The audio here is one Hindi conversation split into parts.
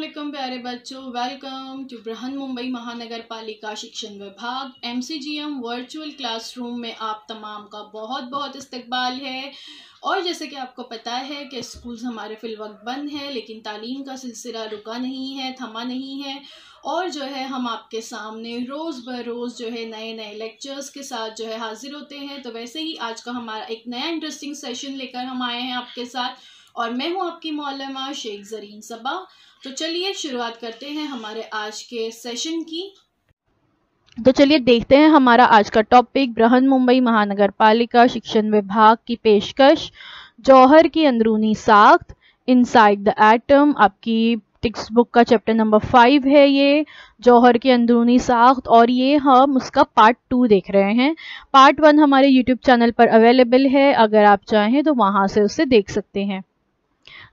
वालेकुम प्यारे बच्चों, वेलकम टू बृहन मुंबई महानगर पालिका शिक्षण विभाग MCGM वर्चुअल क्लासरूम में आप तमाम का बहुत बहुत इस्तकबाल है। और जैसे कि आपको पता है कि स्कूल्स हमारे फिलवक्त बंद हैं, लेकिन तालीम का सिलसिला रुका नहीं है, थमा नहीं है। और जो है हम आपके सामने रोज़ ब रोज़ जो है नए नए लेक्चर्स के साथ जो है हाजिर होते हैं। तो वैसे ही आज का हमारा एक नया इंटरेस्टिंग सेशन लेकर हम आए हैं आपके साथ, और मैं हूं आपकी मौलमा शेख ज़रीन सबा। तो चलिए शुरुआत करते हैं हमारे आज के सेशन की। तो चलिए देखते हैं हमारा आज का टॉपिक बृहन मुंबई महानगर पालिका शिक्षण विभाग की पेशकश जौहर की अंदरूनी साख्त इनसाइड द एटम। आपकी टेक्स्ट बुक का चैप्टर नंबर 5 है ये जौहर की अंदरूनी साख्त, और ये हम उसका पार्ट 2 देख रहे हैं। पार्ट 1 हमारे यूट्यूब चैनल पर अवेलेबल है, अगर आप चाहें तो वहां से उसे देख सकते हैं।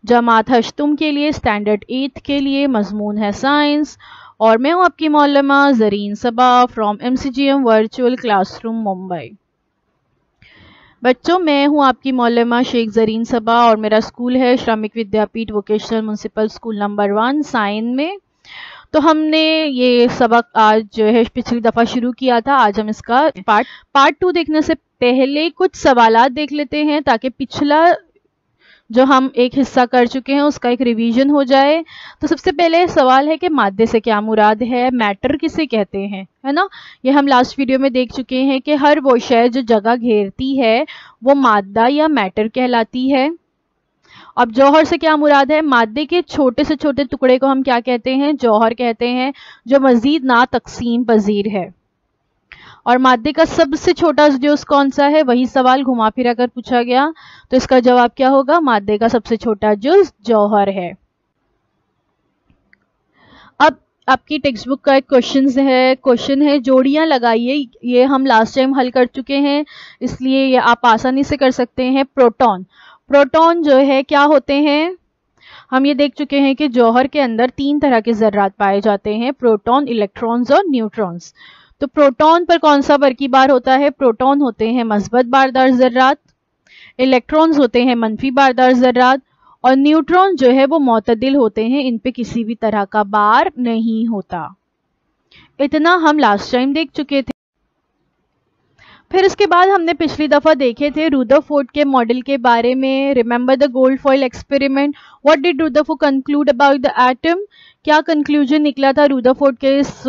जमात हश्तुम के लिए स्टैंडर्ड 8 के लिए मजमून है साइंस, और मैं हूं आपकी मौलमा Zareen Saba from MCGM virtual classroom Mumbai. बच्चों, मैं हूं आपकी मौलमा शेख ज़रीन सबा और मेरा स्कूल है Shramik Vidyapeeth vocational municipal school number 1 Sion में। तो हमने ये सबक आज जो है पिछली दफ़ा शुरू किया था। आज हम इसका पार्ट 2 देखने से पहले कुछ सवालात देख लेते हैं, ताकि पिछला जो हम एक हिस्सा कर चुके हैं उसका एक रिवीजन हो जाए। तो सबसे पहले सवाल है कि मादे से क्या मुराद है, मैटर किसे कहते हैं, है ना। ये हम लास्ट वीडियो में देख चुके हैं कि हर वो शय जो जगह घेरती है वो मादा या मैटर कहलाती है। अब जौहर से क्या मुराद है, मादे के छोटे से छोटे टुकड़े को हम क्या कहते हैं, जौहर कहते हैं, जो मजीद ना तकसीम पजीर है। और मादे का सबसे छोटा जुज़ कौन सा है, वही सवाल घुमा फिरा कर पूछा गया। तो इसका जवाब क्या होगा, मादे का सबसे छोटा जुज़ जौहर है। अब आपकी टेक्स्ट बुक का एक क्वेश्चन है जोड़ियां लगाइए। ये हम लास्ट टाइम हल कर चुके हैं, इसलिए ये आप आसानी से कर सकते हैं। प्रोटॉन जो है क्या होते हैं, हम ये देख चुके हैं कि जौहर के अंदर 3 तरह के ज़र्रात पाए जाते हैं, प्रोटॉन, इलेक्ट्रॉन्स और न्यूट्रॉन्स। तो प्रोटॉन पर कौन सा बरकी बार होता है, प्रोटॉन होते हैं मस्बत बारदार ज़र्रात, इलेक्ट्रॉन्स होते हैं मनफी बारदार ज़र्रात, और न्यूट्रॉन जो है वो मोतदिल होते हैं, इन पे किसी भी तरह का बार नहीं होता। इतना हम लास्ट टाइम देख चुके थे। फिर इसके बाद हमने पिछली दफ़ा देखे थे रुदरफोर्ड के मॉडल के बारे में। Remember the gold foil experiment, what did Rutherford conclude about the atom, क्या कंक्लूजन निकला था रुदरफोर्ड के इस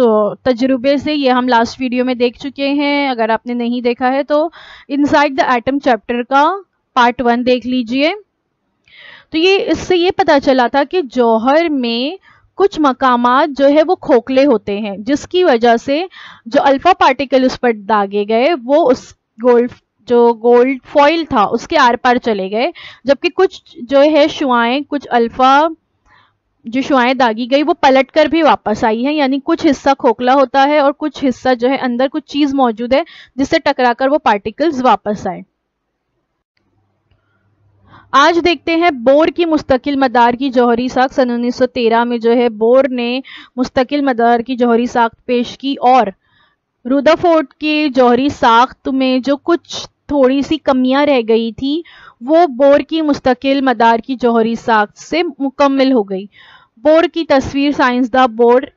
तजुर्बे से, ये हम लास्ट वीडियो में देख चुके हैं। अगर आपने नहीं देखा है तो इनसाइड द एटम चैप्टर का पार्ट 1 देख लीजिए। तो ये इससे ये पता चला था कि जौहर में कुछ मकामात जो है वो खोखले होते हैं, जिसकी वजह से जो अल्फा पार्टिकल उस पर दागे गए वो उस गोल्ड फॉइल था उसके आर पार चले गए, जबकि कुछ जो है शुआएं, कुछ अल्फा जो शुआएं दागी गई वो पलट कर भी वापस आई हैं। यानी कुछ हिस्सा खोखला होता है और कुछ हिस्सा जो है अंदर कुछ चीज मौजूद है जिससे टकराकर वो पार्टिकल्स वापस आए। आज देखते हैं बोर की मुस्तकिल मदार की जौहरी साख्त। सन 1913 में जो है बोर ने मुस्तकिल मदार की जौहरी साख्त पेश की, और रुदरफोर्ड की जौहरी साख्त में जो कुछ थोड़ी सी कमियां रह गई थी वो बोर की मुस्तकिल मदार की जौहरी साख्त से मुकम्मल हो गई। बोर की तस्वीर साइंसदान बोर,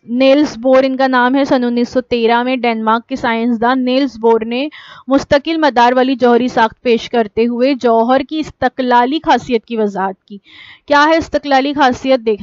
नेल्स बोर इनका नाम है, सन 1913 में डेनमार्क के साइंसदान नेल्स बोर ने मुस्तकिल मदार वाली जौहरी साख्त पेश करते हुए जौहर की इस्तकलाली खासियत की वजाहत की। क्या है इस्तकलाली खासियत,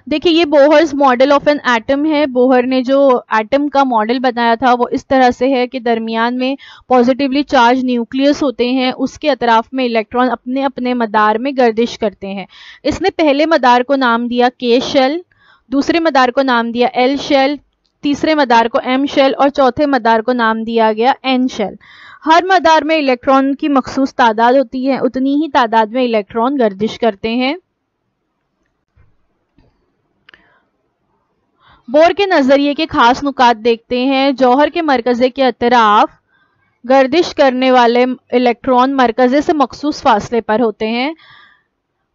देखिए ये Bohr's model of an atom है। बोहर ने जो एटम का मॉडल बनाया था वो इस तरह से है कि दरमियान में पॉजिटिवली चार्ज न्यूक्लियस होते हैं, उसके अतराफ में इलेक्ट्रॉन अपने अपने मदार में गर्दिश करते हैं। इसने पहले मदार को नाम दिया के शेल, दूसरे मदार को नाम दिया एल शेल, तीसरे मदार को एम शेल और चौथे मदार को नाम दिया गया एन शेल। हर मदार में इलेक्ट्रॉन की मखसूस तादाद होती है, उतनी ही तादाद में इलेक्ट्रॉन गर्दिश करते हैं। बोर के नजरिए के खास नुकात देखते हैं। जौहर के मरकजे के अतराफ गर्दिश करने वाले इलेक्ट्रॉन मरकजे से मखसूस फासले पर होते हैं,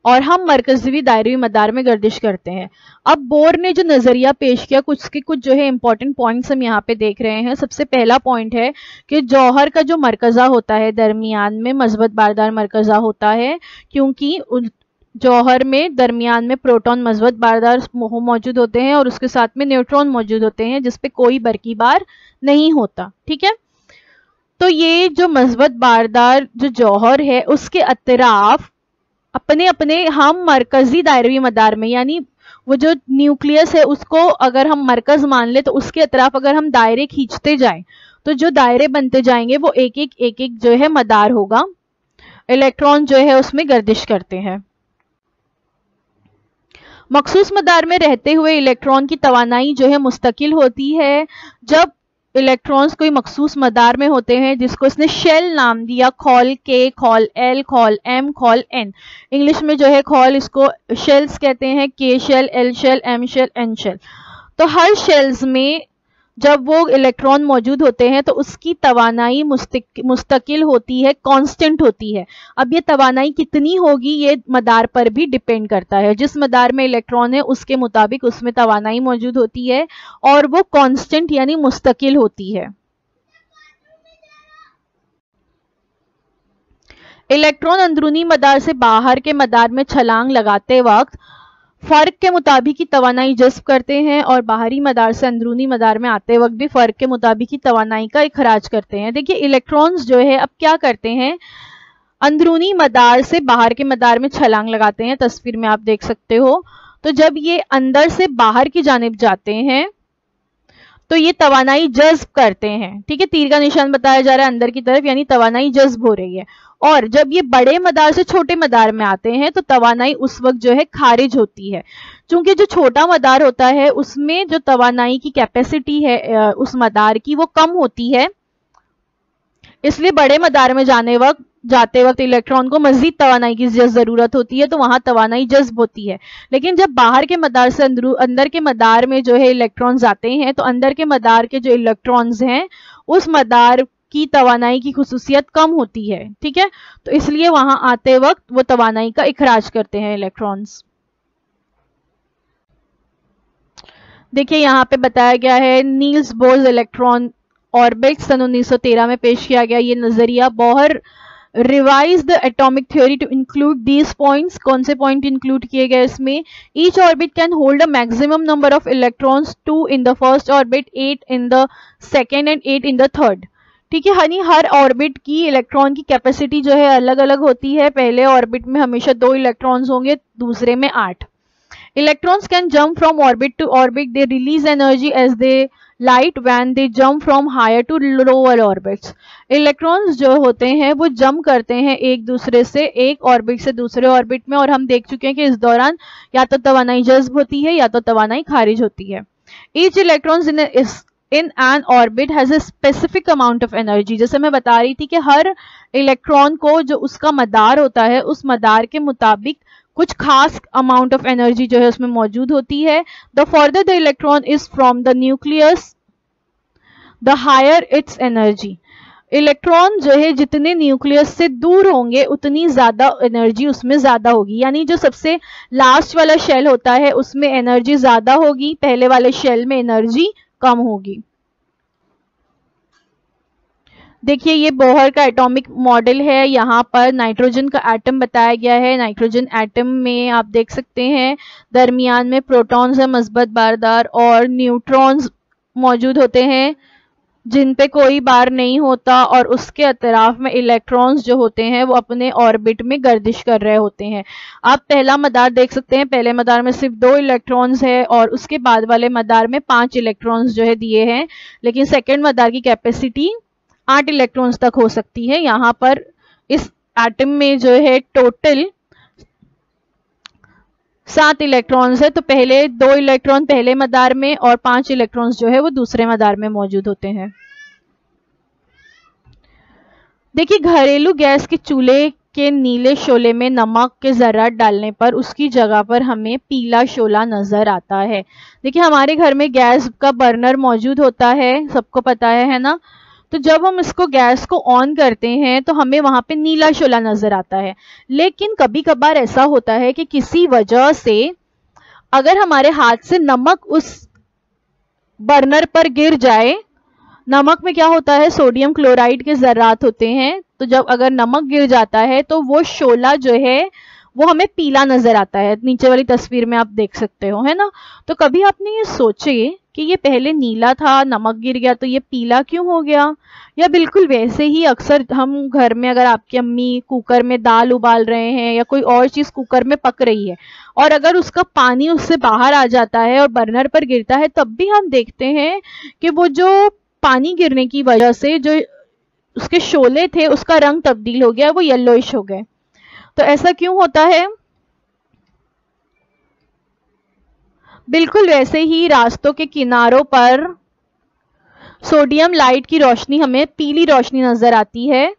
और हम मरकजी दायरी मदार में गर्दिश करते हैं। अब बोर ने जो नजरिया पेश किया, कुछ जो है इंपॉर्टेंट पॉइंट्स हम यहाँ पे देख रहे हैं। सबसे पहला पॉइंट है कि जौहर का जो मरकजा होता है दरमियान में मजबूत बारदार मरकजा होता है, क्योंकि जौहर में दरमियान में प्रोटॉन मजबूत बारदार मौजूद होते हैं और उसके साथ में न्यूट्रॉन मौजूद होते हैं जिसपे कोई बरकी बार नहीं होता। ठीक है, तो ये जो मजबूत बारदार जो जौहर है उसके अतराफ अपने अपने हम मरकजी दायरवी मदार में, यानी वो जो न्यूक्लियस है उसको अगर हम मरकज मान ले तो उसके अतराफ अगर हम दायरे खींचते जाएं तो जो दायरे बनते जाएंगे वो एक एक जो है मदार होगा। इलेक्ट्रॉन जो है उसमें गर्दिश करते हैं। मखसूस मदार में रहते हुए इलेक्ट्रॉन की तवानाई जो है मुस्तकिल होती है। जब इलेक्ट्रॉन्स कोई मखसूस मदार में होते हैं जिसको इसने शेल नाम दिया, खॉल के, खॉल एल, खॉल एम, खॉल एन, इंग्लिश में जो है खॉल इसको शेल्स कहते हैं, K shell, L shell, M shell, N shell. तो हर शेल्स में जब वो इलेक्ट्रॉन मौजूद होते हैं तो उसकी तवानाई मुस्तकिल होती है, कांस्टेंट होती है। अब ये तवानाई कितनी होगी ये मदार पर भी डिपेंड करता है। जिस मदार में इलेक्ट्रॉन है उसके मुताबिक उसमें तवानाई मौजूद होती है और वो कांस्टेंट यानी मुस्तकिल होती है। इलेक्ट्रॉन अंदरूनी मदार से बाहर के मदार में छलांग लगाते वक्त फर्क के मुताबिक ही तवानाई जज्ब करते हैं और बाहरी मदार से अंदरूनी मदार में आते वक्त भी फर्क के मुताबिक ही तवानाई का इखराज करते हैं। देखिए इलेक्ट्रॉन्स जो है अब क्या करते हैं, अंदरूनी मदार से बाहर के मदार में छलांग लगाते हैं। तस्वीर में आप देख सकते हो। तो जब ये अंदर से बाहर की जानिब जाते हैं तो ये तवानाई जज्ब करते हैं। ठीक है, तीर का निशान बताया जा रहा है अंदर की तरफ, यानी तवानाई जज्ब हो रही है। और जब ये बड़े मदार से छोटे मदार में आते हैं तो तवानाई उस वक्त जो है खारिज होती है। क्योंकि जो छोटा मदार होता है उसमें जो तवानाई की कैपेसिटी है उस मदार की वो कम होती है, इसलिए बड़े मदार में जाते वक्त इलेक्ट्रॉन को मजीद तवानाई की जरूरत होती है, तो वहां तवानाई जज्ब होती है। लेकिन जब बाहर के मदार से अंदर के मदार में जो है इलेक्ट्रॉन्स आते हैं तो अंदर के मदार के जो इलेक्ट्रॉन्स हैं उस मदार की तवानाई की खुसूसियत कम होती है। ठीक है, तो इसलिए वहां आते वक्त वो तवानाई का इखराज करते हैं इलेक्ट्रॉन्स। देखिए यहाँ पे बताया गया है नील्स बोर्स इलेक्ट्रॉन ऑर्बिट सन 1913 में पेश किया गया ये नजरिया। Bohr revise the atomic theory to include these points. कौन से पॉइंट इंक्लूड किए गए इसमें? Each orbit can hold a maximum number of electrons, 2 in the first orbit, 8 in the second and 8 in the third. ठीक है, यानी हर ऑर्बिट की इलेक्ट्रॉन की कैपेसिटी जो है अलग अलग होती है। पहले ऑर्बिट में हमेशा 2 इलेक्ट्रॉन्स होंगे, दूसरे में 8। Electrons can jump from orbit to orbit, they release energy as they light when they jump from higher to lower orbits. Electrons जो होते हैं वो जंप करते हैं एक दूसरे से, एक ऑर्बिट से दूसरे ऑर्बिट में, और हम देख चुके हैं कि इस दौरान या तो तवानाई जज्ब होती है या तो तवानाई खारिज होती है। Each electrons in an orbit has a specific amount of energy. जैसे मैं बता रही थी कि हर इलेक्ट्रॉन को जो उसका मदार होता है उस मदार के मुताबिक कुछ खास अमाउंट ऑफ एनर्जी जो है उसमें मौजूद होती है। The further the electron is from the nucleus the higher its energy. Electron जो है जितने न्यूक्लियस से दूर होंगे उतनी ज्यादा एनर्जी उसमें ज्यादा होगी। यानी जो सबसे लास्ट वाला शेल होता है उसमें एनर्जी ज्यादा होगी, पहले वाले शेल में एनर्जी कम होगी। देखिए ये बोहर का एटॉमिक मॉडल है। यहाँ पर नाइट्रोजन का एटम बताया गया है। नाइट्रोजन एटम में आप देख सकते हैं दरमियान में प्रोटॉन्स है मस्बत बारदार और न्यूट्रॉन्स मौजूद होते हैं जिन पे कोई बार नहीं होता, और उसके अतराफ में इलेक्ट्रॉन्स जो होते हैं वो अपने ऑर्बिट में गर्दिश कर रहे होते हैं। आप पहला मदार देख सकते हैं, पहले मदार में सिर्फ 2 इलेक्ट्रॉन्स है और उसके बाद वाले मदार में 5 इलेक्ट्रॉन्स जो है दिए हैं, लेकिन सेकेंड मदार की कैपेसिटी 8 इलेक्ट्रॉन्स तक हो सकती है। यहाँ पर इस एटम में जो है टोटल 7 इलेक्ट्रॉन्स है, तो पहले 2 इलेक्ट्रॉन पहले मदार में और 5 इलेक्ट्रॉन्स जो है वो दूसरे मदार में मौजूद होते हैं। देखिए घरेलू गैस के चूल्हे के नीले शोले में नमक के जर्रात डालने पर उसकी जगह पर हमें पीला शोला नजर आता है। देखिए हमारे घर में गैस का बर्नर मौजूद होता है, सबको पता है ना। तो जब हम इसको गैस को ऑन करते हैं तो हमें वहां पे नीला शोला नजर आता है। लेकिन कभी कभार ऐसा होता है कि किसी वजह से अगर हमारे हाथ से नमक उस बर्नर पर गिर जाए, नमक में क्या होता है सोडियम क्लोराइड के जर्रात होते हैं, तो जब अगर नमक गिर जाता है तो वो शोला जो है वो हमें पीला नजर आता है। नीचे वाली तस्वीर में आप देख सकते हो, है ना। तो कभी आपने ये सोचे कि ये पहले नीला था, नमक गिर गया तो ये पीला क्यों हो गया? या बिल्कुल वैसे ही अक्सर हम घर में, अगर आपकी अम्मी कुकर में दाल उबाल रहे हैं या कोई और चीज कुकर में पक रही है और अगर उसका पानी उससे बाहर आ जाता है और बर्नर पर गिरता है, तब भी हम देखते हैं कि वो जो पानी गिरने की वजह से जो उसके शोले थे उसका रंग तब्दील हो गया, वो येलोइश हो गए। तो ऐसा क्यों होता है? बिल्कुल वैसे ही रास्तों के किनारों पर सोडियम लाइट की रोशनी हमें पीली रोशनी नजर आती है।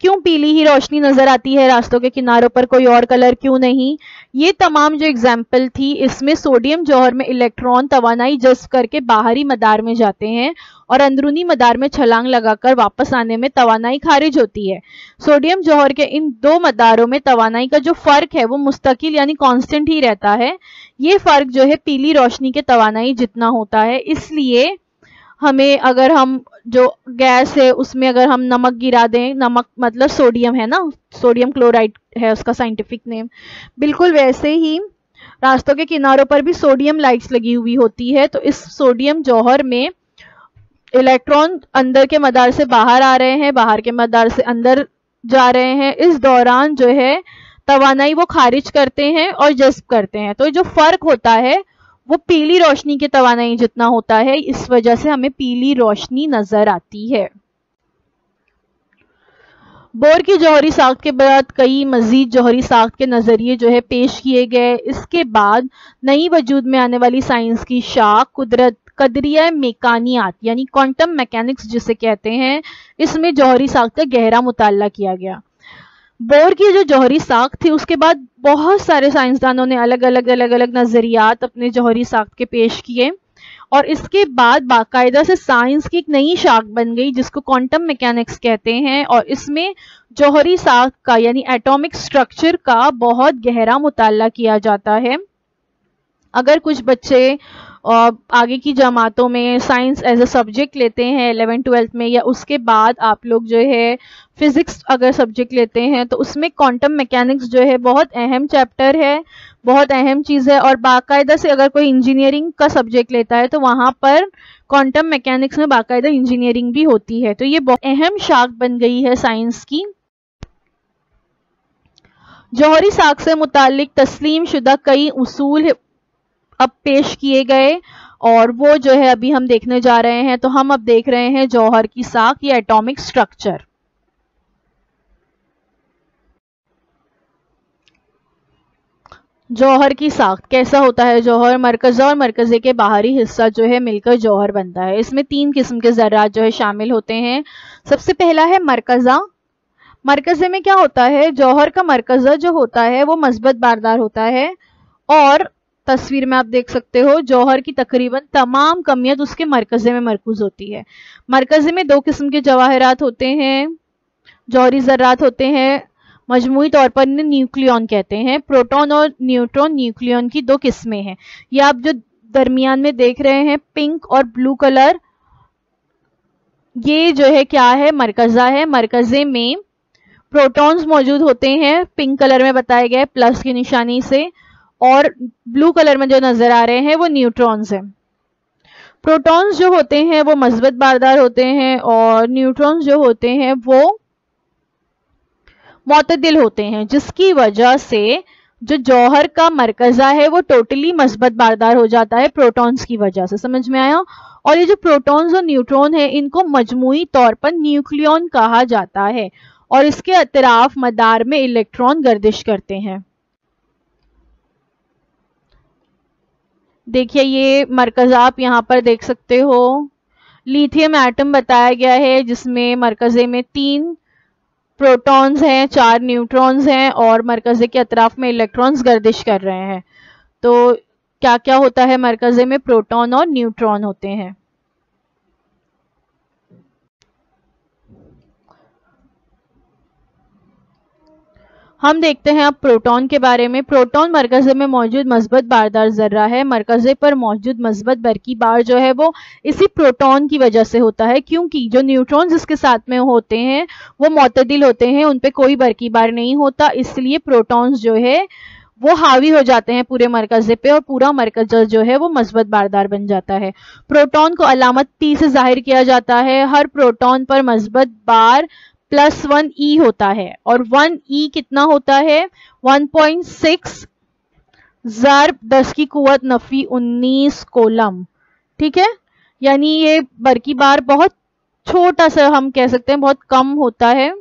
क्यों पीली ही रोशनी नजर आती है रास्तों के किनारों पर, कोई और कलर क्यों नहीं? ये तमाम जो एग्जाम्पल थी, इसमें सोडियम जौहर में इलेक्ट्रॉन तवानाई जज्ब करके बाहरी मदार में जाते हैं और अंदरूनी मदार में छलांग लगाकर वापस आने में तवानाई खारिज होती है। सोडियम जौहर के इन दो मदारों में तवानाई का जो फर्क है वो मुस्तकिल यानी कांस्टेंट ही रहता है। ये फर्क जो है पीली रोशनी के तवानाई जितना होता है। इसलिए हमें, अगर हम जो गैस है उसमें अगर हम नमक गिरा दें, नमक मतलब सोडियम है ना, सोडियम क्लोराइड है उसका साइंटिफिक नेम, बिल्कुल वैसे ही रास्तों के किनारों पर भी सोडियम लाइट्स लगी हुई होती है। तो इस सोडियम जौहर में इलेक्ट्रॉन अंदर के मदार से बाहर आ रहे हैं, बाहर के मदार से अंदर जा रहे हैं। इस दौरान जो है तवानाई वो खारिज करते हैं और जज्ब करते हैं। तो जो फर्क होता है वो पीली रोशनी के तवानाई जितना होता है, इस वजह से हमें पीली रोशनी नजर आती है। बोर की जौहरी साख्त के बाद कई मजीद जौहरी साख्त के नजरिए जो है पेश किए गए। इसके बाद नई वजूद में आने वाली साइंस की शाख कुदरत कदरिया मेकानियात यानी क्वांटम मैकेनिक्स जिसे कहते हैं, इसमें जौहरी साख्त का गहरा मुताला किया गया। बोर की जो जौहरी साख्त थी उसके बाद बहुत सारे साइंसदानों ने अलग अलग नजरियात अपने जौहरी साख्त के पेश किए और इसके बाद बाकायदा से साइंस की एक नई शाख बन गई जिसको क्वांटम मैकेनिक्स कहते हैं। और इसमें जौहरी साख्त का यानी एटॉमिक स्ट्रक्चर का बहुत गहरा मुताला किया जाता है। अगर कुछ बच्चे आगे की जमातों में साइंस एज अ सब्जेक्ट लेते हैं 11th-12th में, या उसके बाद आप लोग जो है फिजिक्स अगर सब्जेक्ट लेते हैं, तो उसमें क्वांटम मैकेनिक्स जो है बहुत अहम चैप्टर है, बहुत अहम चीज़ है। और बाकायदा से अगर कोई इंजीनियरिंग का सब्जेक्ट लेता है तो वहाँ पर क्वांटम मैकेनिक्स में बाकायदा इंजीनियरिंग भी होती है। तो ये बहुत अहम शाख बन गई है साइंस की। जौहरी साख से मुतालिक तस्लीम शुदा कई उसूल अब पेश किए गए और वो जो है अभी हम देखने जा रहे हैं। तो हम अब देख रहे हैं जौहर की साख या एटॉमिक स्ट्रक्चर। जौहर की साख्त कैसा होता है? जौहर मरकज़ा और मरकज़े के बाहरी हिस्सा जो है मिलकर जौहर बनता है। इसमें 3 किस्म के ज़र्रात जो है शामिल होते हैं। सबसे पहला है मरकज़ा। मरकज़े में क्या होता है? जौहर का मरकज़ा जो होता है वो मस्बत बारदार होता है और तस्वीर में आप देख सकते हो जौहर की तकरीबन तमाम कमियत उसके मरकज़े में मरकूज होती है। मरकज़े में 2 किस्म के जवाहरात होते हैं, जौहरी ज़र्रात होते हैं, मजमूई तौर पर इन्हें न्यूक्लियन कहते हैं। प्रोटॉन और न्यूट्रॉन न्यूक्लियन की 2 किस्में हैं। ये आप जो दरमियान में देख रहे हैं पिंक और ब्लू कलर, ये जो है क्या है? मरकज़ा है। मरकज़े में प्रोटॉन्स मौजूद होते हैं, पिंक कलर में बताए गए प्लस की निशानी से, और ब्लू कलर में जो नजर आ रहे हैं वो न्यूट्रॉन्स हैं। प्रोटॉन्स जो होते हैं वो मस्बत बारदार होते हैं और न्यूट्रॉन्स जो होते हैं वो मुतदिल होते हैं, जिसकी वजह से जो जौहर का मरकज़ा है वो टोटली मस्बत बारदार हो जाता है प्रोटॉन्स की वजह से। समझ में आया? और ये जो प्रोटॉन्स और न्यूट्रॉन है इनको मजमूई तौर पर न्यूक्लियन कहा जाता है और इसके अतराफ मदार में इलेक्ट्रॉन गर्दिश करते हैं। देखिए ये मरकज़ा आप यहाँ पर देख सकते हो। लिथियम एटम बताया गया है जिसमें मरकज़े में 3 प्रोटॉन्स हैं, 4 न्यूट्रॉन्स हैं और मरकज़े के अतराफ में इलेक्ट्रॉन्स गर्दिश कर रहे हैं। तो क्या क्या होता है? मरकज़े में प्रोटॉन और न्यूट्रॉन होते हैं। हम देखते हैं अब प्रोटॉन के बारे में। प्रोटॉन मरकज़े में मौजूद मस्बत बारदार ज़र्रा है। मरकज़े पर मौजूद मस्बत बरकी बार जो है वो इसी प्रोटॉन की वजह से होता है, क्योंकि जो न्यूट्रॉन्स इसके साथ में होते हैं वो मुतदिल होते हैं, उन पे कोई बरकी बार नहीं होता, इसलिए प्रोटॉन्स जो है वो हावी हो जाते हैं पूरे मरकज़े पे और पूरा मरकज़ जो है वो मस्बत बारदार बन जाता है। प्रोटॉन को अलामत T से जाहिर किया जाता है। हर प्रोटॉन पर मस्बत बार +1 E होता है और 1 E कितना होता है 1.6 ज़र्ब 10 की कुव्वत नफी 19 कोलम। ठीक है, यानी ये बरकी बार बहुत छोटा सा, हम कह सकते हैं बहुत कम होता है।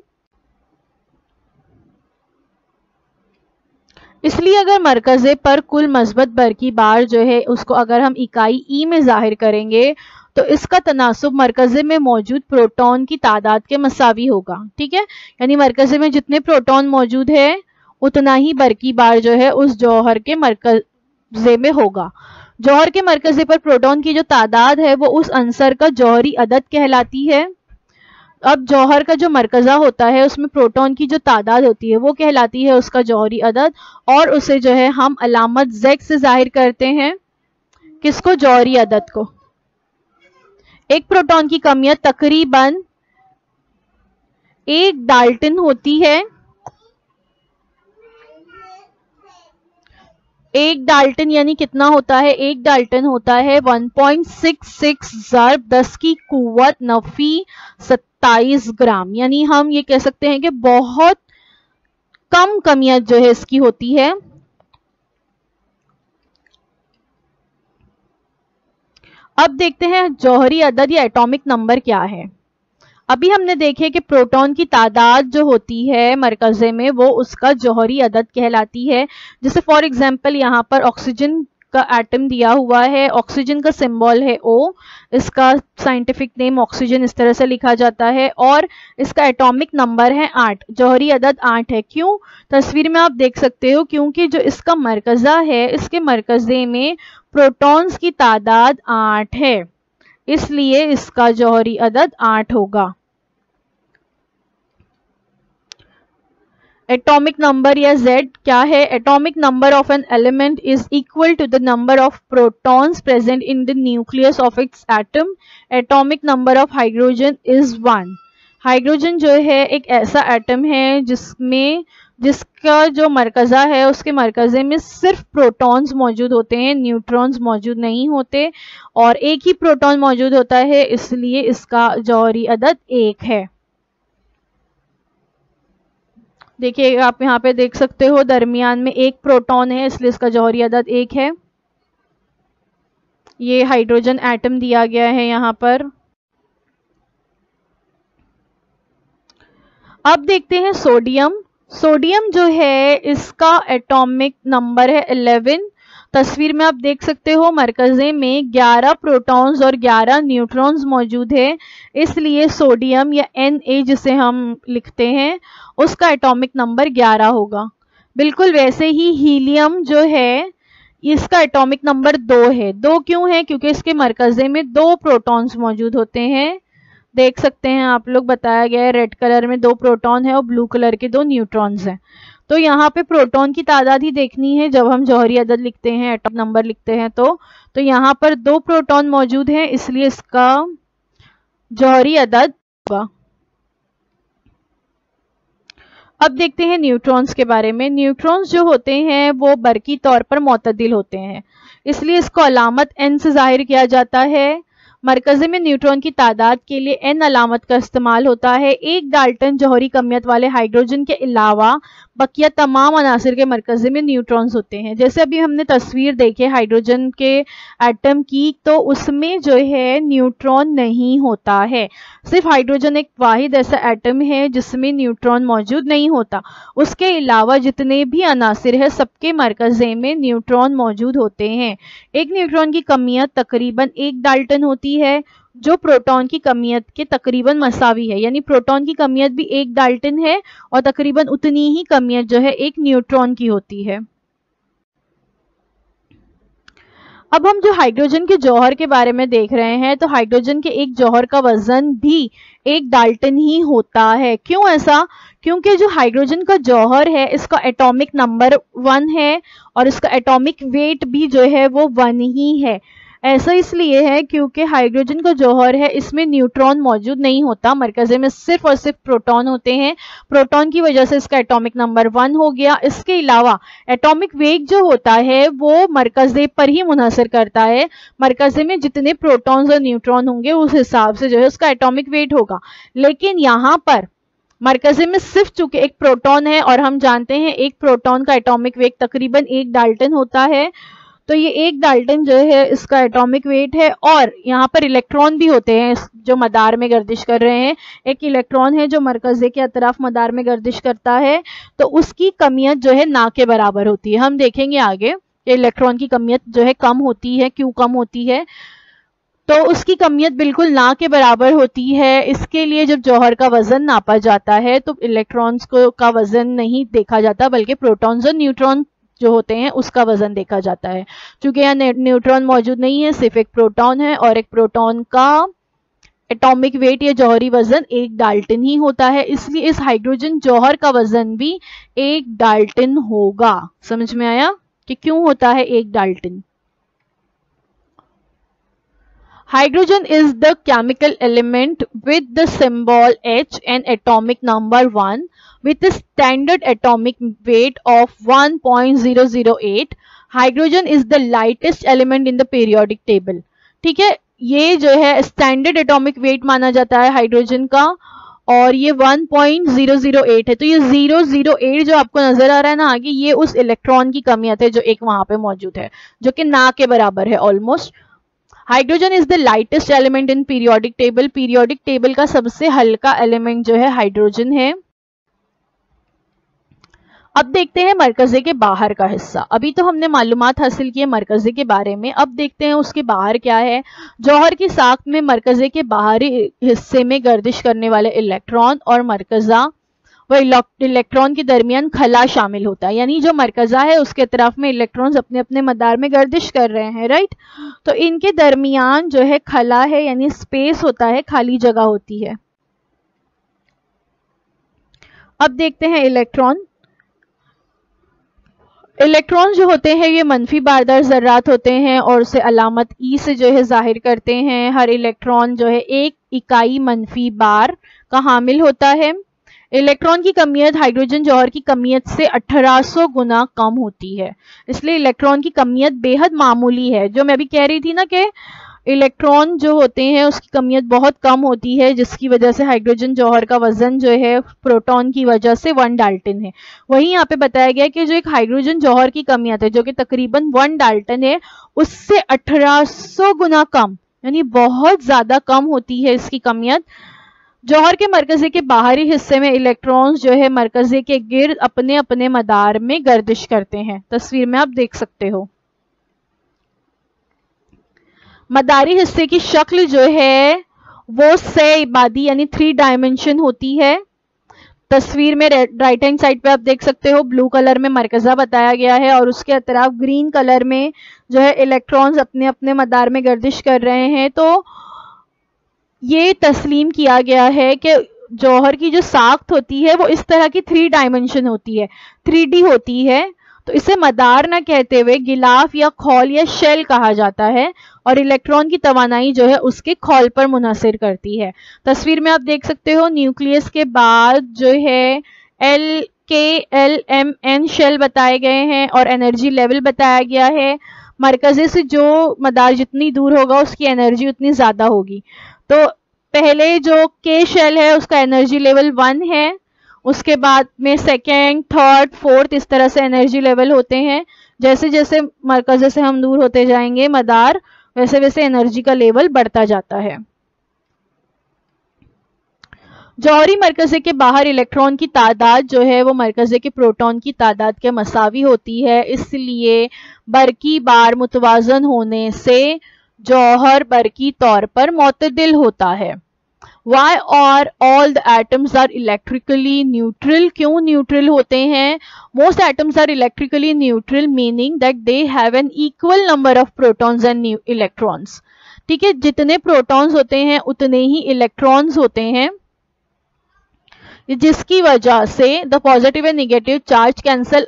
इसलिए अगर मरकज़े पर कुल मस्बत बरकी बार जो है उसको अगर हम इकाई E में जाहिर करेंगे तो इसका तनासुब मरकज़े में मौजूद प्रोटॉन की तादाद के मसावी होगा। ठीक है, यानी मरकज़े में जितने प्रोटॉन मौजूद है उतना ही बरकी बार जो है उस जौहर के मरकज़े में होगा। जौहर के मरकज़े पर प्रोटॉन की जो तादाद है वो उस अंसर का जौहरी अदद कहलाती है। अब जौहर का जो मरकज़ा होता है उसमें प्रोटॉन की जो तादाद होती है वो कहलाती है उसका जौहरी अदद, और उसे जो है हम अलामत Z से जाहिर करते हैं। किसको? जौहरी अदद को। एक प्रोटॉन की कमियत तकरीबन 1 डाल्टन होती है। 1 डाल्टन यानी कितना होता है? 1 डाल्टन होता है 1.66 ज़र्ब 10 की कुव्वत नफी 27 ग्राम। यानी हम ये कह सकते हैं कि बहुत कम कमियत जो है इसकी होती है। अब देखते हैं जौहरी अदद या एटॉमिक नंबर क्या है। अभी हमने देखे कि प्रोटॉन की तादाद जो होती है मरकज़े में वो उसका जौहरी अदद कहलाती है। जैसे फॉर एग्जांपल यहाँ पर ऑक्सीजन का एटम दिया हुआ है, ऑक्सीजन का सिंबल है O, इसका साइंटिफिक नेम ऑक्सीजन इस तरह से लिखा जाता है और इसका एटॉमिक नंबर है 8, जौहरी अदद 8 है। क्यों? तस्वीर में आप देख सकते हो, क्योंकि जो इसका मरकज़ा है इसके मरकज़े में प्रोटॉन्स की तादाद 8 है, इसलिए इसका जौहरी अदद 8 होगा। एटॉमिक नंबर या Z क्या है? Atomic number of an element is equal to the number of protons present in the nucleus of its atom. Atomic number of hydrogen is 1। Hydrogen जो है एक ऐसा एटम है जिसका जो मरकज़ा है उसके मरकज़े में सिर्फ प्रोटॉन्स मौजूद होते हैं, न्यूट्रॉन्स मौजूद नहीं होते, और एक ही प्रोटॉन मौजूद होता है, इसलिए इसका जौहरी अदद 1 है। देखिए आप यहाँ पे देख सकते हो दरमियान में एक प्रोटॉन है, इसलिए इसका जौहरी अदद 1 है। ये हाइड्रोजन एटम दिया गया है यहाँ पर। अब देखते हैं सोडियम। सोडियम जो है इसका एटॉमिक नंबर है 11। तस्वीर में आप देख सकते हो मरकज़े में 11 प्रोटॉन्स और 11 न्यूट्रॉन्स मौजूद है, इसलिए सोडियम या Na जिसे हम लिखते हैं उसका एटॉमिक नंबर 11 होगा। बिल्कुल वैसे ही हीलियम जो है इसका एटॉमिक नंबर 2 है। 2 क्यों है? क्योंकि इसके मरकज़े में 2 प्रोटॉन्स मौजूद होते हैं। देख सकते हैं आप लोग, बताया गया है रेड कलर में 2 प्रोटॉन है और ब्लू कलर के 2 न्यूट्रॉन्स हैं। तो यहाँ पे प्रोटॉन की तादाद ही देखनी है जब हम जौहरी अदद लिखते हैं, एटॉमिक नंबर लिखते हैं। तो यहाँ पर 2 प्रोटॉन मौजूद हैं, इसलिए इसका जौहरी अदद होगा। अब देखते हैं न्यूट्रॉन्स के बारे में। न्यूट्रॉन्स जो होते हैं वो बरकी तौर पर मुतदिल होते हैं, इसलिए इसको अलामत N से जाहिर किया जाता है। मरकज़े में न्यूट्रॉन की तादाद के लिए N अलामत का इस्तेमाल होता है। 1 डाल्टन जौहरी कमियत वाले हाइड्रोजन के अलावा बकिया तमाम अनासिर के मरकज़े में न्यूट्रॉन्स होते हैं। जैसे अभी हमने तस्वीर देखी हाइड्रोजन के एटम की, तो उसमें जो है न्यूट्रॉन नहीं होता है। सिर्फ हाइड्रोजन एक वाहिद ऐसा एटम है जिसमें न्यूट्रॉन मौजूद नहीं होता। उसके अलावा जितने भी अनासिर है सबके मरकज़े में न्यूट्रॉन मौजूद होते हैं। एक न्यूट्रॉन की कमियत तकरीबन 1 डाल्टन होती है, जो प्रोटॉन की कमियत के तकरीबन मसावी है। यानी प्रोटॉन की कमियत भी 1 डाल्टन है और तकरीबन उतनी ही कमियत जो है एक न्यूट्रॉन की होती है। अब हम जो हाइड्रोजन के जौहर के बारे में देख रहे हैं, तो हाइड्रोजन के एक जौहर का वजन भी 1 डाल्टन ही होता है। क्यों ऐसा? क्योंकि जो हाइड्रोजन का जौहर है इसका एटॉमिक नंबर 1 है और इसका एटॉमिक वेट भी जो है वो 1 ही है। ऐसा इसलिए है क्योंकि हाइड्रोजन का जौहर है इसमें न्यूट्रॉन मौजूद नहीं होता, मरकजे में सिर्फ और सिर्फ प्रोटॉन होते हैं। प्रोटॉन की वजह से इसका एटॉमिक नंबर 1 हो गया। इसके अलावा एटॉमिक वेट जो होता है वो मरकजे पर ही मुनहसर करता है। मरकजे में जितने प्रोटॉन्स और न्यूट्रॉन होंगे उस हिसाब से जो है उसका एटॉमिक वेट होगा। लेकिन यहाँ पर मरकजे में सिर्फ चूंकि एक प्रोटॉन है और हम जानते हैं एक प्रोटॉन का एटॉमिक वेट तकरीबन 1 डाल्टन होता है, तो ये 1 डाल्टन जो है इसका एटॉमिक वेट है। और यहाँ पर इलेक्ट्रॉन भी होते हैं जो मदार में गर्दिश कर रहे हैं। एक इलेक्ट्रॉन है जो मरकजे के अतराफ मदार में गर्दिश करता है, तो उसकी कमियत जो है ना के बराबर होती है। हम देखेंगे आगे कि इलेक्ट्रॉन की कमियत जो है कम होती है, क्यों कम होती है। तो उसकी कमियत बिल्कुल ना के बराबर होती है। इसके लिए जब जौहर का वजन नापा जाता है तो इलेक्ट्रॉन्स को का वजन नहीं देखा जाता बल्कि प्रोटॉन्स और न्यूट्रॉन जो होते हैं उसका वजन देखा जाता है। क्योंकि यहाँ न्यूट्रॉन मौजूद नहीं है, सिर्फ एक प्रोटॉन है और एक प्रोटॉन का एटॉमिक वेट या जौहरी वजन 1 डाल्टन ही होता है, इसलिए इस हाइड्रोजन जौहर का वजन भी 1 डाल्टन होगा। समझ में आया कि क्यों होता है 1 Dalton? Hydrogen is the chemical element with the symbol H and atomic number 1 with a standard atomic weight of 1.008. Hydrogen is the lightest element in the periodic table. ठीक है, ये जो है स्टैंडर्ड एटॉमिक वेट माना जाता है हाइड्रोजन का और ये 1.008 है। तो ये 008 जो आपको नजर आ रहा है ना आगे, ये उस इलेक्ट्रॉन की कमियत है जो एक वहां पे मौजूद है, जो कि ना के बराबर है almost. Hydrogen is the lightest element in periodic table. Periodic table का सबसे हल्का एलिमेंट जो है हाइड्रोजन है। अब देखते हैं मरकजे के बाहर का हिस्सा। अभी तो हमने मालूमात हासिल की है मरकजे के बारे में, अब देखते हैं उसके बाहर क्या है। जौहर की साख्त में मरकजे के बाहरी हिस्से में गर्दिश करने वाले इलेक्ट्रॉन और मरकजा व इलेक्ट्रॉन के दरमियान खला शामिल होता है। यानी जो मरकजा है उसके तरफ में इलेक्ट्रॉन्स अपने अपने मदार में गर्दिश कर रहे हैं, राइट। तो इनके दरमियान जो है खला है यानी स्पेस होता है, खाली जगह होती है। अब देखते हैं इलेक्ट्रॉन। इलेक्ट्रॉन जो होते हैं ये मनफी बारदार ज़र्रात होते हैं और उसे अलामत ई से जो है जाहिर करते हैं। हर इलेक्ट्रॉन जो है 1 इकाई मनफी बार का हामिल होता है। इलेक्ट्रॉन की कमियत हाइड्रोजन जौहर की कमियत से 1800 गुना कम होती है, इसलिए इलेक्ट्रॉन की कमियत बेहद मामूली है। जो मैं अभी कह रही थी ना कि इलेक्ट्रॉन जो होते हैं उसकी कमियत बहुत कम होती है, जिसकी वजह से हाइड्रोजन जौहर का वजन जो है प्रोटॉन की वजह से 1 डाल्टन है। वहीं यहाँ पे बताया गया कि जो एक हाइड्रोजन जौहर की कमियत है जो कि तकरीबन 1 डाल्टन है, उससे 1800 गुना कम यानी बहुत ज्यादा कम होती है इसकी कमियत। जौहर के मरकजे के बाहरी हिस्से में इलेक्ट्रॉन्स जो है मरकजे के गिर्द अपने अपने मदार में गर्दिश करते हैं। तस्वीर में आप देख सकते हो। मदारी हिस्से की शक्ल जो है वो से इबादी यानी 3 डायमेंशन होती है। तस्वीर में राइट हैंड साइड पे आप देख सकते हो ब्लू कलर में मरकजा बताया गया है और उसके अतराफ ग्रीन कलर में जो है इलेक्ट्रॉन्स अपने अपने मदार में गर्दिश कर रहे हैं। तो ये तस्लीम किया गया है कि जौहर की जो साख्त होती है वो इस तरह की 3 डायमेंशन होती है, 3D होती है। तो इसे मदार ना कहते हुए गिलाफ या खौल या शेल कहा जाता है और इलेक्ट्रॉन की तवानाई जो है उसके खौल पर मुनहसर करती है। तस्वीर में आप देख सकते हो न्यूक्लियस के बाद जो है LKLMN शेल बताए गए हैं और एनर्जी लेवल बताया गया है। मरकजे से जो मदार जितनी दूर होगा उसकी एनर्जी उतनी ज्यादा होगी। तो पहले जो के शेल है उसका एनर्जी लेवल 1 है, उसके बाद में सेकेंड, थर्ड, फोर्थ इस तरह से एनर्जी लेवल होते हैं। जैसे जैसे मरकजे से हम दूर होते जाएंगे मदार, वैसे वैसे एनर्जी का लेवल बढ़ता जाता है। जौहरी मरकजे के बाहर इलेक्ट्रॉन की तादाद जो है वो मरकजे के प्रोटॉन की तादाद के मसावी होती है, इसलिए बरकी बार मुतवाजन होने से जौहर बरकी तौर पर मुतदिल होता है। Why are all the atoms are electrically neutral? क्यों न्यूट्रल होते हैं? Most atoms are electrically neutral, meaning that they have an equal number of protons and electrons. ठीक है, जितने प्रोटॉन्स होते हैं उतने ही इलेक्ट्रॉन्स होते हैं, जिसकी वजह से the positive and negative charge cancel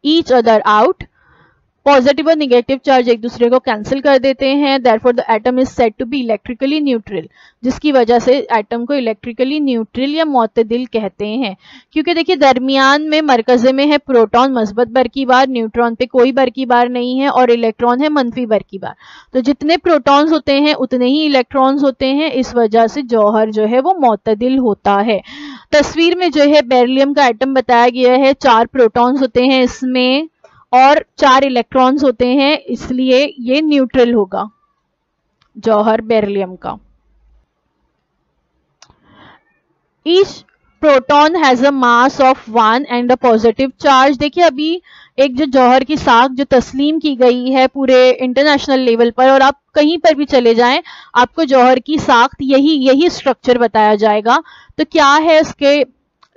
each other out. Positive और निगेटिव चार्ज एक दूसरे को कैंसिल कर देते हैं। Therefore the atom is said to be electrically neutral, जिसकी वजह से एटम को इलेक्ट्रिकली न्यूट्रल या मुअत्तदिल कहते हैं। क्योंकि देखिए दरमियान में मरकज़े में है प्रोटॉन मस्बत बरकी बार, न्यूट्रॉन पे कोई बरकी बार नहीं है, और इलेक्ट्रॉन है मनफी बरकी बार। तो जितने प्रोटॉन्स होते हैं उतने ही इलेक्ट्रॉन्स होते हैं, इस वजह से जौहर जो है वो मुअत्तदिल होता है। तस्वीर में जो है बेरिलियम का एटम बताया गया है, 4 प्रोटॉन्स होते हैं इसमें और 4 इलेक्ट्रॉन्स होते हैं, इसलिए ये न्यूट्रल होगा जौहर बेरिलियम का। Each proton has a mass of 1 and a positive charge. देखिए अभी एक जो जौहर की साख जो तस्लीम की गई है पूरे इंटरनेशनल लेवल पर, और आप कहीं पर भी चले जाएं आपको जौहर की साख यही स्ट्रक्चर बताया जाएगा। तो क्या है इसके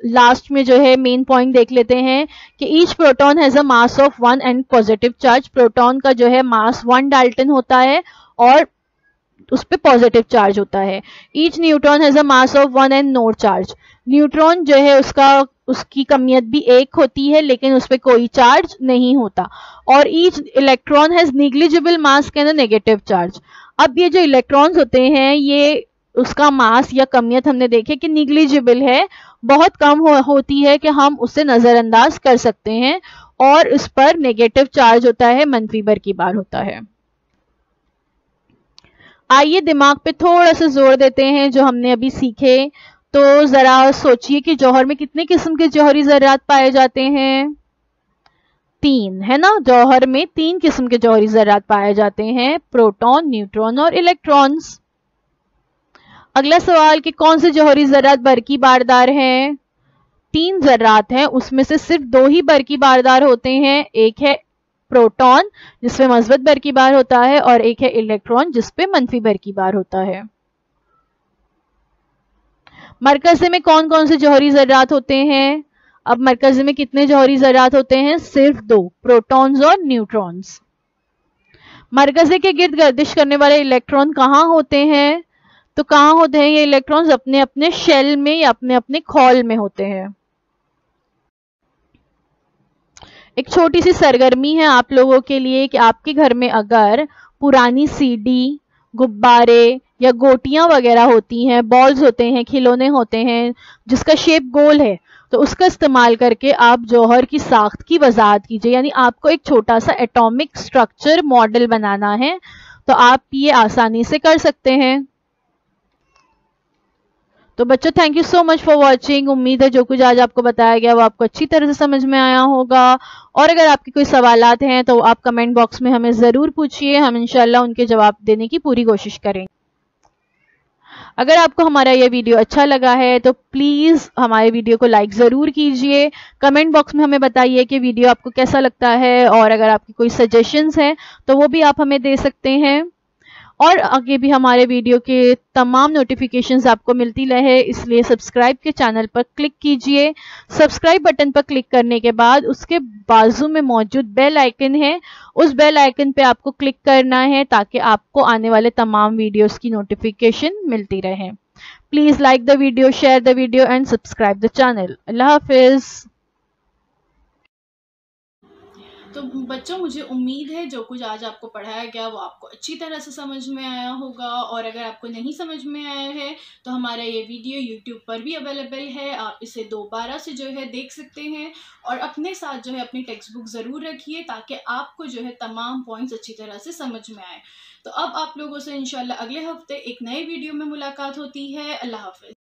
लास्ट में जो है मेन पॉइंट देख लेते हैं कि each proton has a mass of 1 and positive charge. Proton का जो है मास 1 डाल्टन होता है और उस पे पॉजिटिव चार्ज होता है। Each neutron has a mass of 1 and no charge. Neutron जो है उसकी कमियत भी 1 होती है लेकिन उस पर कोई चार्ज नहीं होता। और each electron has negligible mass and a negative charge. अब ये जो इलेक्ट्रॉन्स होते हैं ये उसका मास या कमियत हमने देखे कि निग्लिजिबल है, बहुत कम होती है कि हम उससे नजरअंदाज कर सकते हैं, और इस पर नेगेटिव चार्ज होता है, मनफी बरकी बार होता है। आइए दिमाग पे थोड़ा सा जोर देते हैं जो हमने अभी सीखे। तो जरा सोचिए कि जौहर में कितने किस्म के जौहरी ज़रात पाए जाते हैं? 3, है ना। जौहर में 3 किस्म के जौहरी ज़रात पाए जाते हैं, प्रोटॉन, न्यूट्रॉन और इलेक्ट्रॉन्स। अगला सवाल कि कौन से जौहरी ज़रात बरकी बारदार हैं? 3 ज़रात हैं, उसमें से सिर्फ 2 ही बरकी बारदार होते हैं। एक है प्रोटॉन जिसपे मस्बत बरकी बार होता है, और एक है इलेक्ट्रॉन जिसपे मनफी बरकी बार होता है। मरकज़े में कौन कौन से जौहरी ज़रात होते हैं? अब मरकज़े में कितने जौहरी ज़रात होते हैं? सिर्फ 2, प्रोटॉन्स और न्यूट्रॉन्स। मरकज़े के गिर्द गर्दिश करने वाले इलेक्ट्रॉन कहाँ होते हैं? तो कहाँ होते हैं ये इलेक्ट्रॉन्स? अपने अपने शेल में या अपने अपने खौल में होते हैं। एक छोटी सी सरगर्मी है आप लोगों के लिए कि आपके घर में अगर पुरानी सीडी, गुब्बारे या गोटियां वगैरह होती हैं, बॉल्स होते हैं, खिलौने होते हैं जिसका शेप गोल है, तो उसका इस्तेमाल करके आप जौहर की साख्त की वजाहत कीजिए। यानी आपको एक छोटा सा एटॉमिक स्ट्रक्चर मॉडल बनाना है, तो आप ये आसानी से कर सकते हैं। तो बच्चों thank you so much for watching. उम्मीद है जो कुछ आज आपको बताया गया वो आपको अच्छी तरह से समझ में आया होगा, और अगर आपके कोई सवालात हैं तो आप कमेंट बॉक्स में हमें ज़रूर पूछिए, हम इंशाल्लाह उनके जवाब देने की पूरी कोशिश करेंगे। अगर आपको हमारा ये वीडियो अच्छा लगा है तो प्लीज़ हमारे वीडियो को लाइक ज़रूर कीजिए। कमेंट बॉक्स में हमें बताइए कि वीडियो आपको कैसा लगता है, और अगर आपकी कोई सजेशंस हैं तो वो भी आप हमें दे सकते हैं। और आगे भी हमारे वीडियो के तमाम नोटिफिकेशंस आपको मिलती रहे, इसलिए सब्सक्राइब के चैनल पर क्लिक कीजिए। सब्सक्राइब बटन पर क्लिक करने के बाद उसके बाजू में मौजूद बेल आइकन है, उस बेल आइकन पे आपको क्लिक करना है ताकि आपको आने वाले तमाम वीडियोस की नोटिफिकेशन मिलती रहे। Please like the video, share the video and subscribe the channel. अल्लाह हाफिज़। तो बच्चों मुझे उम्मीद है जो कुछ आज आपको पढ़ाया गया वो आपको अच्छी तरह से समझ में आया होगा, और अगर आपको नहीं समझ में आया है तो हमारा ये वीडियो YouTube पर भी अवेलेबल है, आप इसे दोबारा से जो है देख सकते हैं, और अपने साथ जो है अपनी टेक्स्ट बुक ज़रूर रखिए ताकि आपको जो है तमाम पॉइंट्स अच्छी तरह से समझ में आए। तो अब आप लोगों से इंशाल्लाह अगले हफ्ते एक नए वीडियो में मुलाकात होती है। अल्लाह हाफिज़।